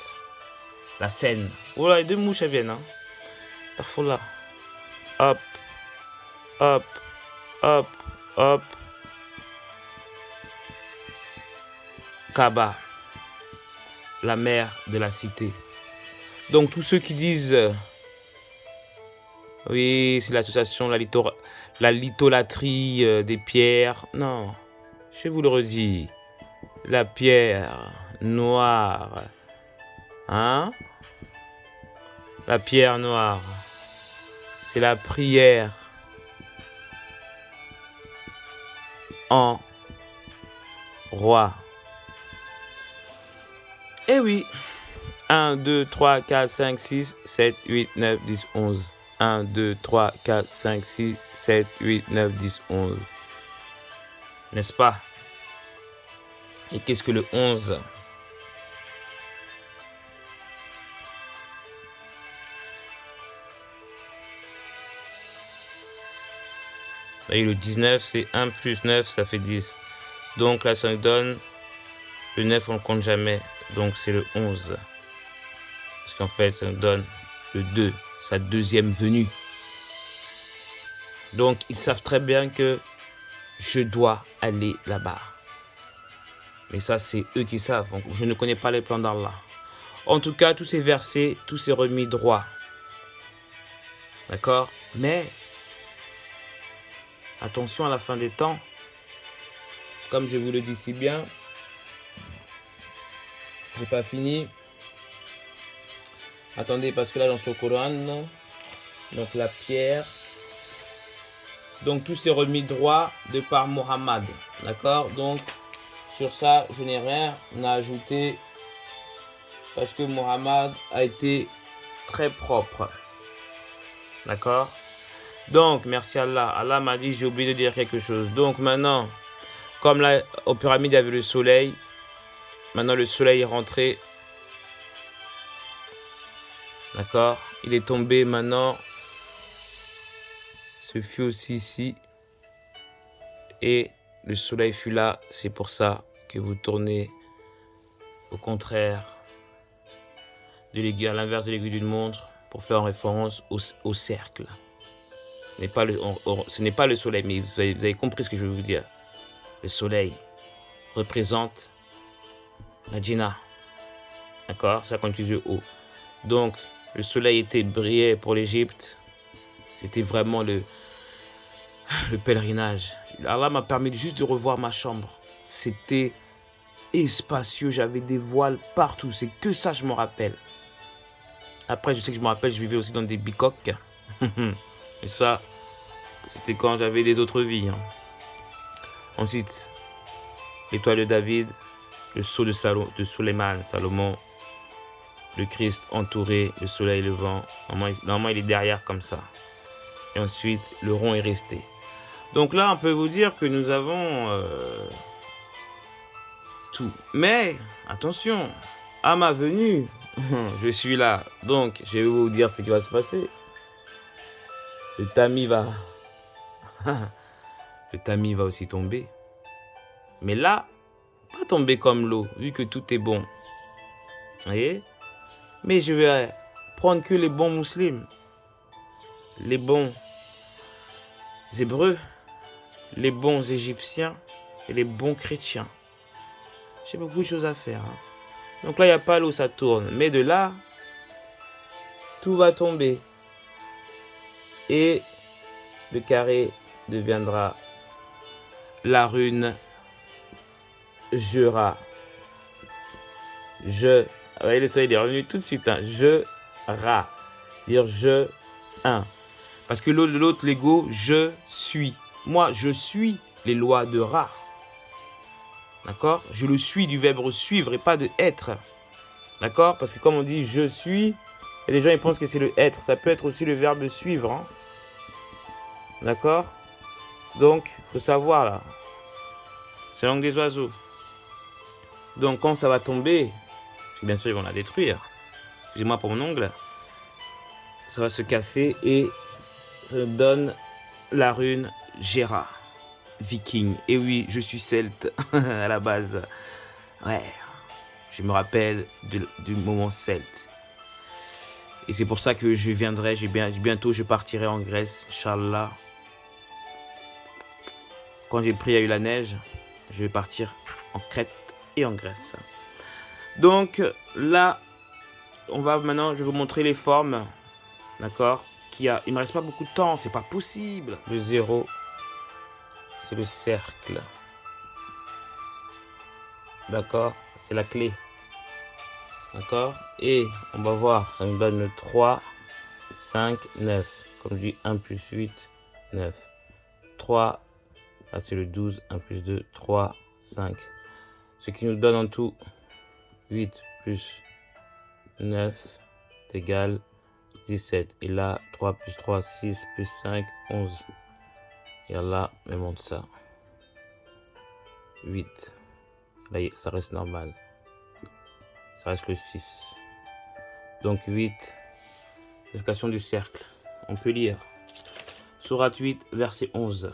La scène. Oh là, les deux mouches elles viennent. Hein. Parfois là. Hop. Hop. Hop. Hop. Kaaba. La mère de la cité. Donc tous ceux qui disent oui, c'est l'association, la litholatrie des pierres. Non, je vous le redis. La pierre noire. Hein? La pierre noire. C'est la prière en roi. Eh oui. 1, 2, 3, 4, 5, 6, 7, 8, 9, 10, 11. 1, 2, 3, 4, 5, 6, 7, 8, 9, 10, 11. N'est-ce pas? Et qu'est-ce que le 11? Et le 19, c'est 1 plus 9, ça fait 10. Donc là, ça nous donne... Le 9, on ne compte jamais. Donc c'est le 11. Parce qu'en fait, ça nous donne le 2, sa deuxième venue. Donc, ils savent très bien que je dois aller là-bas. Mais ça, c'est eux qui savent. Donc, je ne connais pas les plans d'Allah. En tout cas, tous ces versets, tous ces remis droit. D'accord? Mais, attention à la fin des temps. Comme je vous le dis si bien, j'ai pas fini. Attendez, parce que là, dans ce Coran, donc la pierre. Donc tout s'est remis droit de par Mohammed. D'accord? Donc sur ça, je n'ai rien à ajouter parce que Mohammed a été très propre. D'accord? Donc, merci Allah. Allah m'a dit, j'ai oublié de dire quelque chose. Donc maintenant, comme là, aux pyramides, il y avait le soleil. Maintenant, le soleil est rentré. D'accord? Il est tombé maintenant. Ce fut aussi ici. Et le soleil fut là. C'est pour ça que vous tournez au contraire de l'aiguille, à l'inverse de l'aiguille d'une montre, pour faire référence au cercle. Ce n'est pas le soleil, mais vous avez compris ce que je veux vous dire. Le soleil représente la djinna. D'accord? Ça, quand on utilise le haut. Donc, le soleil était brillé pour l'Égypte. C'était vraiment le pèlerinage. Allah m'a permis juste de revoir ma chambre. C'était spacieux, j'avais des voiles partout. C'est que ça, je me rappelle. Après, je sais que je me rappelle, je vivais aussi dans des bicoques. Et ça, c'était quand j'avais des autres vies. Ensuite, l'étoile de David, le sceau de Salomon, le Christ entouré, le soleil levant. Normalement, il est derrière comme ça. Et ensuite, le rond est resté. Donc là, on peut vous dire que nous avons tout. Mais, attention, à ma venue, je suis là. Donc, je vais vous dire ce qui va se passer. Le tamis va... le tamis va aussi tomber. Mais là, pas tomber comme l'eau, vu que tout est bon. Vous voyez? Mais je vais prendre que les bons musulmans, les bons hébreux, les bons égyptiens et les bons chrétiens. J'ai beaucoup de choses à faire. Donc là, il n'y a pas l'eau, ça tourne. Mais de là, tout va tomber. Et le carré deviendra la rune Jura. Vous voyez, le soleil est revenu tout de suite. Je, ra. Dire je, un. Parce que l'autre, l'ego, je suis. Moi, je suis les lois de Ra. D'accord? Je le suis du verbe suivre et pas de être. D'accord? Parce que comme on dit je suis, il y a des gens qui pensent que c'est le être. Ça peut être aussi le verbe suivre. D'accord? Donc, il faut savoir là. C'est la langue des oiseaux. Donc, quand ça va tomber, parce que bien sûr, ils vont la détruire. Excusez-moi pour mon ongle. Ça va se casser et ça nous donne la rune Gera. Viking. Et oui, je suis celte à la base. Ouais, je me rappelle du moment celte. Et c'est pour ça que je viendrai, bientôt je partirai en Grèce, Inch'Allah. Quand j'ai pris, il y a eu la neige, je vais partir en Crète et en Grèce. Donc là, je vais vous montrer les formes, d'accord? Il ne me reste pas beaucoup de temps, c'est pas possible. Le 0, c'est le cercle. D'accord? C'est la clé. D'accord? Et on va voir, ça nous donne le 3, 5, 9. Comme je dis, 1 plus 8, 9. 3, là c'est le 12, 1 plus 2, 3, 5. Ce qui nous donne en tout 8 plus 9 est égal 17. Et là, 3 plus 3, 6 plus 5, 11. Et là, me montre ça. 8. Là, ça reste normal. Ça reste le 6. Donc 8. L'explication du cercle. On peut lire. Sourate 8, verset 11.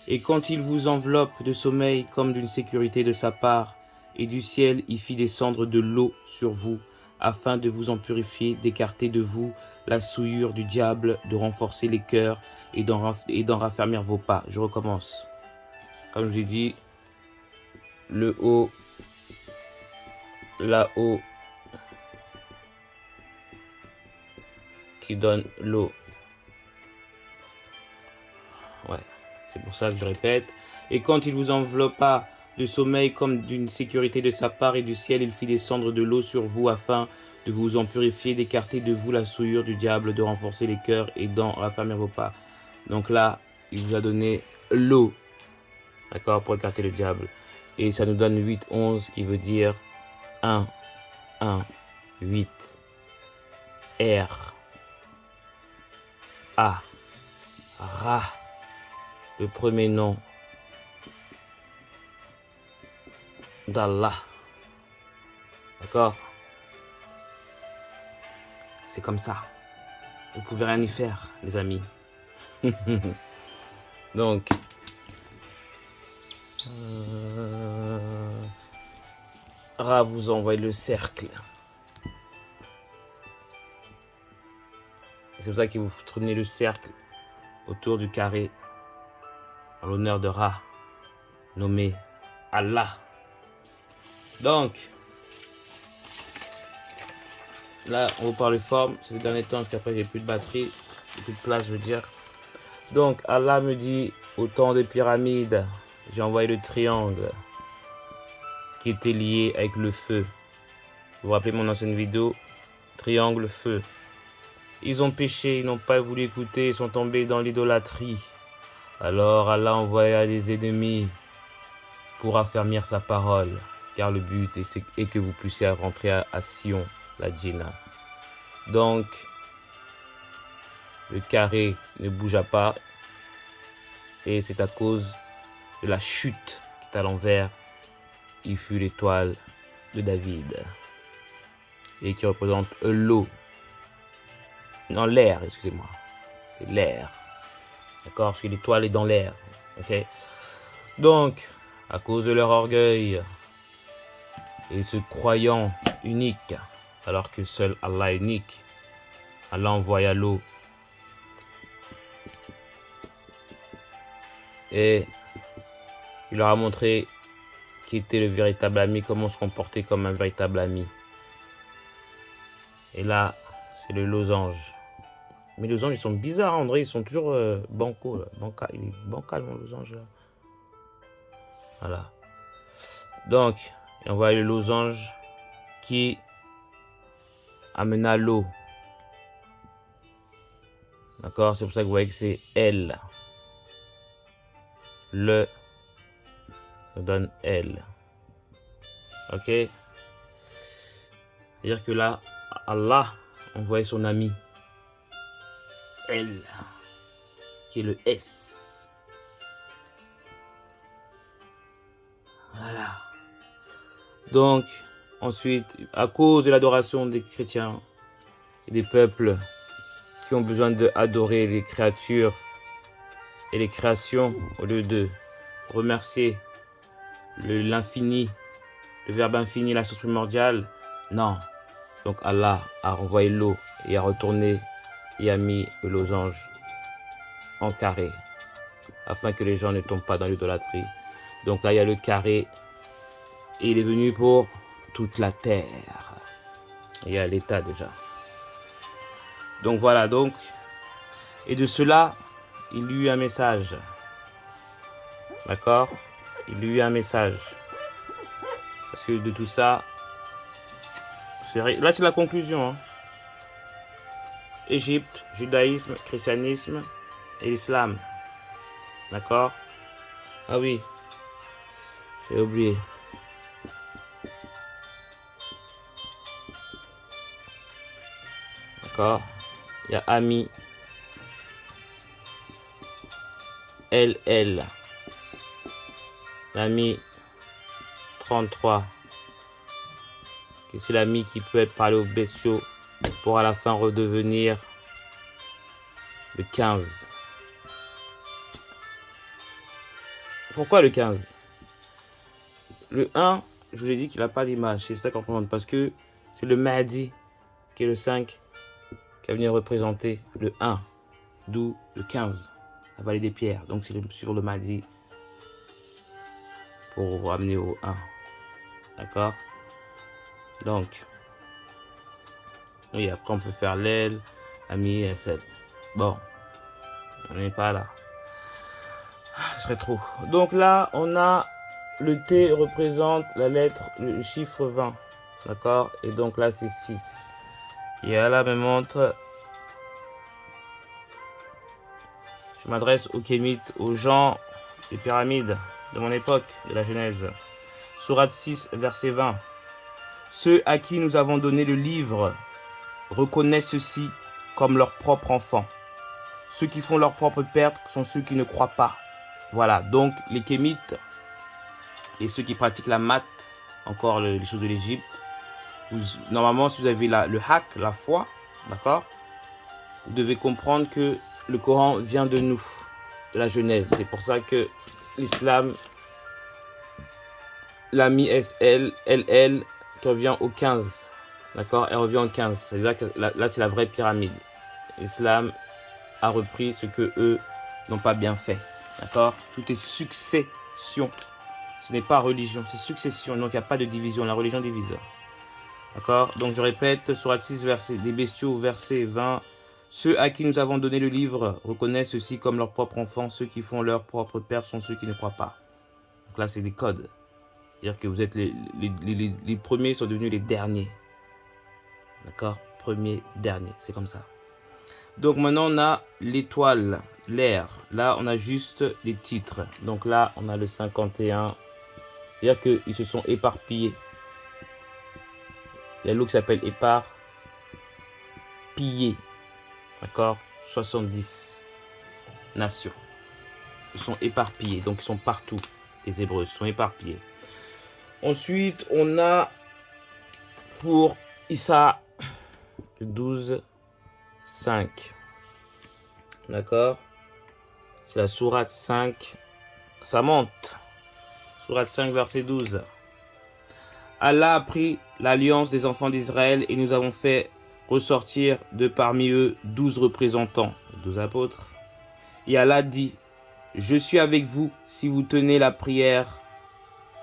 Et quand il vous enveloppe de sommeil comme d'une sécurité de sa part, et du ciel y fit descendre de l'eau sur vous, afin de vous en purifier, d'écarter de vous la souillure du diable, de renforcer les cœurs et d'en raffermir vos pas. Je recommence. Comme je vous ai dit, le haut, là-haut, qui donne l'eau. Ouais, c'est pour ça que je répète. Et quand il vous enveloppa de sommeil comme d'une sécurité de sa part et du ciel, il fit descendre de l'eau sur vous afin de vous en purifier, d'écarter de vous la souillure du diable, de renforcer les cœurs et d'en raffermir vos pas. Donc là, il vous a donné l'eau, d'accord, pour écarter le diable. Et ça nous donne 8, 11, qui veut dire 1, 1, 8, R, A, Ra, le premier nom d'Allah. D'accord? C'est comme ça. Vous pouvez rien y faire, les amis. Donc, Ra vous envoie le cercle. C'est pour ça qu'il vous tournez le cercle autour du carré en l'honneur de Ra, nommé Allah. Donc, là, on vous parle de forme. C'est le dernier temps, parce qu'après, j'ai plus de batterie, j'ai plus de place, je veux dire. Donc, Allah me dit, au temps des pyramides, j'ai envoyé le triangle qui était lié avec le feu. Vous vous rappelez mon ancienne vidéo? Triangle, feu. Ils ont péché, ils n'ont pas voulu écouter, ils sont tombés dans l'idolâtrie. Alors, Allah envoya des ennemis pour affermir sa parole. Car le but est que vous puissiez rentrer à Sion, la Djinna. Donc, le carré ne bougea pas. Et c'est à cause de la chute qui est à l'envers. Il fut l'étoile de David. Et qui représente l'eau. Non, l'air, excusez-moi. C'est l'air. D'accord? Parce que l'étoile est dans l'air. Ok? Donc, à cause de leur orgueil et se croyant unique, alors que seul Allah est unique, Allah envoya l'eau. Et il leur a montré qui était le véritable ami, comment se comporter comme un véritable ami. Et là, c'est le losange. Mais les losanges, ils sont bizarres, hein, André, ils sont toujours bancaux. Là. Il est bancal, mon losange, là. Voilà. Donc, on voit le losange qui amena l'eau. D'accord? C'est pour ça que vous voyez que c'est L. Le nous donne L. Ok? C'est-à-dire que là, Allah envoyait son ami L, qui est le S. Voilà. Donc, ensuite, à cause de l'adoration des chrétiens et des peuples qui ont besoin d'adorer les créatures et les créations au lieu de remercier l'infini, le verbe infini, la source primordiale, non. Donc Allah a renvoyé l'eau et a retourné et a mis le losange en carré afin que les gens ne tombent pas dans l'idolâtrie. Donc là, il y a le carré et il est venu pour toute la terre. Il y a l'état déjà. Donc voilà, donc. Et de cela, il y eut un message. D'accord? Il y eut un message. Parce que de tout ça, là c'est la conclusion. Hein. Égypte, judaïsme, christianisme et l'islam. D'accord? Ah oui, j'ai oublié. D'accord? Il y a Ami, LL, l'ami 33, que c'est l'ami qui peut être parlé aux bestiaux pour à la fin redevenir le 15. Pourquoi le 15? Le 1, je vous ai dit qu'il n'a pas d'image, c'est ça qu'on comprend, parce que c'est le Mahdi qui est le 5 qui va venir représenter le 1, d'où le 15, la vallée des pierres. Donc c'est sur le Mahdi pour vous ramener au 1. D'accord? Donc, oui, après on peut faire l'aile, ami, SL. Bon, on n'est pas là. Ce serait trop. Donc là, on a le T représente la lettre, le chiffre 20. D'accord? Et donc là, c'est 6. Et Allah me montre. Je m'adresse aux kémites, aux gens des pyramides de mon époque, de la Genèse. Sourate 6, verset 20. Ceux à qui nous avons donné le livre reconnaissent ceci comme leur propre enfant. Ceux qui font leur propre perte sont ceux qui ne croient pas. Voilà, donc les kémites et ceux qui pratiquent la maths, encore les choses de l'Égypte, normalement, si vous avez le haq, la foi, d'accord, vous devez comprendre que le Coran vient de nous, de la Genèse. C'est pour ça que l'islam l'a mis SL, LL, qui revient au 15. D'accord? Elle revient au 15. C'est-à-dire que là, c'est la vraie pyramide. L'islam a repris ce que eux n'ont pas bien fait. D'accord? Tout est succession. Ce n'est pas religion, c'est succession. Donc, il n'y a pas de division. La religion divise. D'accord? Donc, je répète, Sourate 6, verset des bestiaux, verset 20. Ceux à qui nous avons donné le livre reconnaissent ceci comme leur propre enfant. Ceux qui font leur propre perte sont ceux qui ne croient pas. Donc là, c'est des codes. C'est-à-dire que vous êtes les premiers sont devenus les derniers. D'accord? Premier, dernier. C'est comme ça. Donc maintenant, on a l'étoile, l'air. Là, on a juste les titres. Donc là, on a le 51. C'est-à-dire qu'ils se sont éparpillés. Il y a l'eau qui s'appelle éparpillé. D'accord? 70 nations. Ils sont éparpillés. Donc, ils sont partout. Les Hébreux sont éparpillés. Ensuite, on a pour Issa 12, 5. D'accord? C'est la sourate 5. Ça monte. Sourate 5, verset 12. Allah a pris l'alliance des enfants d'Israël et nous avons fait ressortir de parmi eux 12 représentants, 12 apôtres. Et Allah dit, je suis avec vous si vous tenez la prière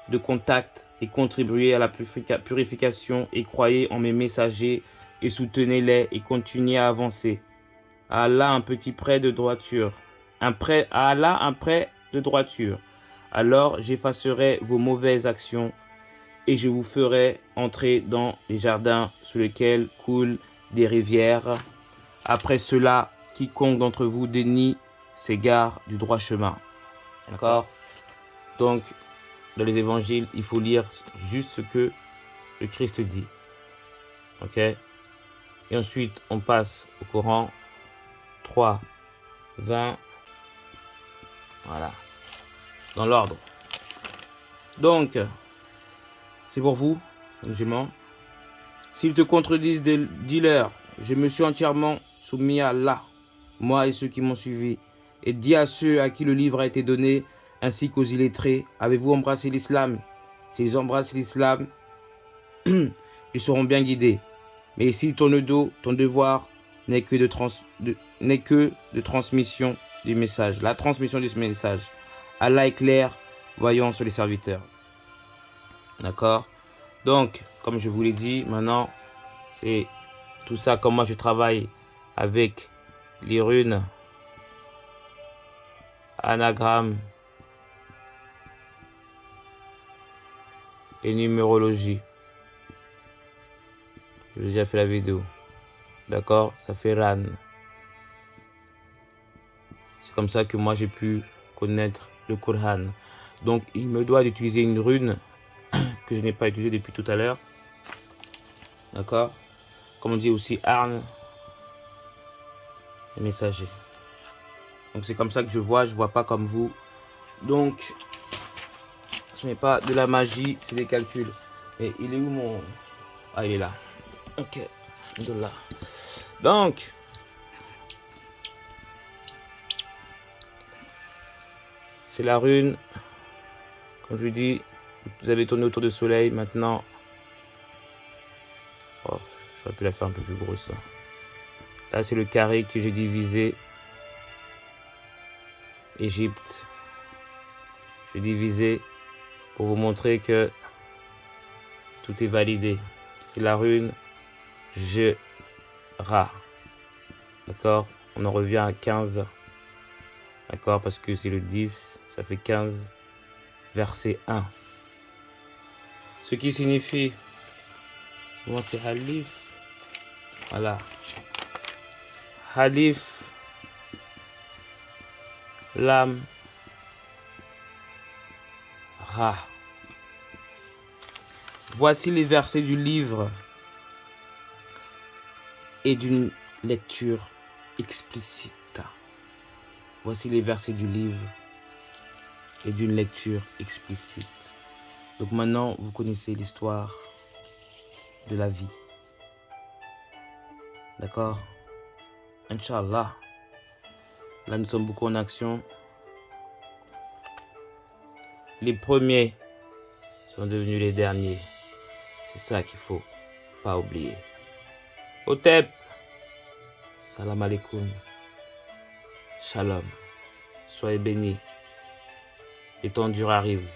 de contact et contribuez à la purification et croyez en mes messagers et soutenez-les et continuez à avancer. À Allah un petit prêt de droiture. À Allah un prêt de droiture. Alors j'effacerai vos mauvaises actions et je vous ferai entrer dans les jardins sous lesquels coulent des rivières. Après cela, quiconque d'entre vous dénie s'égare du droit chemin. D'accord? Donc, dans les évangiles, il faut lire juste ce que le Christ dit. Ok? Et ensuite, on passe au Coran 3, 20. Voilà. Dans l'ordre. Donc, c'est pour vous, musulmans. S'ils te contredisent, dis-leur, je me suis entièrement soumis à Allah, moi et ceux qui m'ont suivi. Et dis à ceux à qui le livre a été donné, ainsi qu'aux illettrés, avez-vous embrassé l'islam? S'ils embrassent l'islam, ils seront bien guidés. Mais s'ils tournent le dos, ton devoir n'est que de transmission du message. La transmission de ce message. Allah est clair, voyant sur les serviteurs. D'accord? Donc, comme je vous l'ai dit, maintenant, c'est tout ça, comme moi je travaille avec les runes, anagrammes et numérologie. J'ai déjà fait la vidéo. D'accord? Ça fait RAN. C'est comme ça que moi j'ai pu connaître le Coran. Donc, il me doit d'utiliser une rune que je n'ai pas utilisée depuis tout à l'heure. D'accord? Comme on dit aussi Arne, les messagers. Donc c'est comme ça que je vois pas comme vous. Donc, ce n'est pas de la magie, c'est des calculs. Mais il est où mon... Ah, il est là. Ok, de là. Donc, c'est la rune. Comme je dis, vous avez tourné autour du soleil. Maintenant, oh, j'aurais pu la faire un peu plus grosse. Là, c'est le carré que j'ai divisé. Égypte. J'ai divisé pour vous montrer que tout est validé. C'est la rune Ra. D'accord? On en revient à 15. D'accord? Parce que c'est le 10. Ça fait 15. Verset 1. Ce qui signifie... Comment c'est Halif? Voilà. Alif, Lam, Ra. Voici les versets du livre et d'une lecture explicite. Voici les versets du livre et d'une lecture explicite. Donc maintenant, vous connaissez l'histoire de la vie. D'accord? Inch'Allah. Là, nous sommes beaucoup en action. Les premiers sont devenus les derniers. C'est ça qu'il faut pas oublier. Otep. Salam alaikum. Shalom. Soyez bénis. Les temps durs arrivent.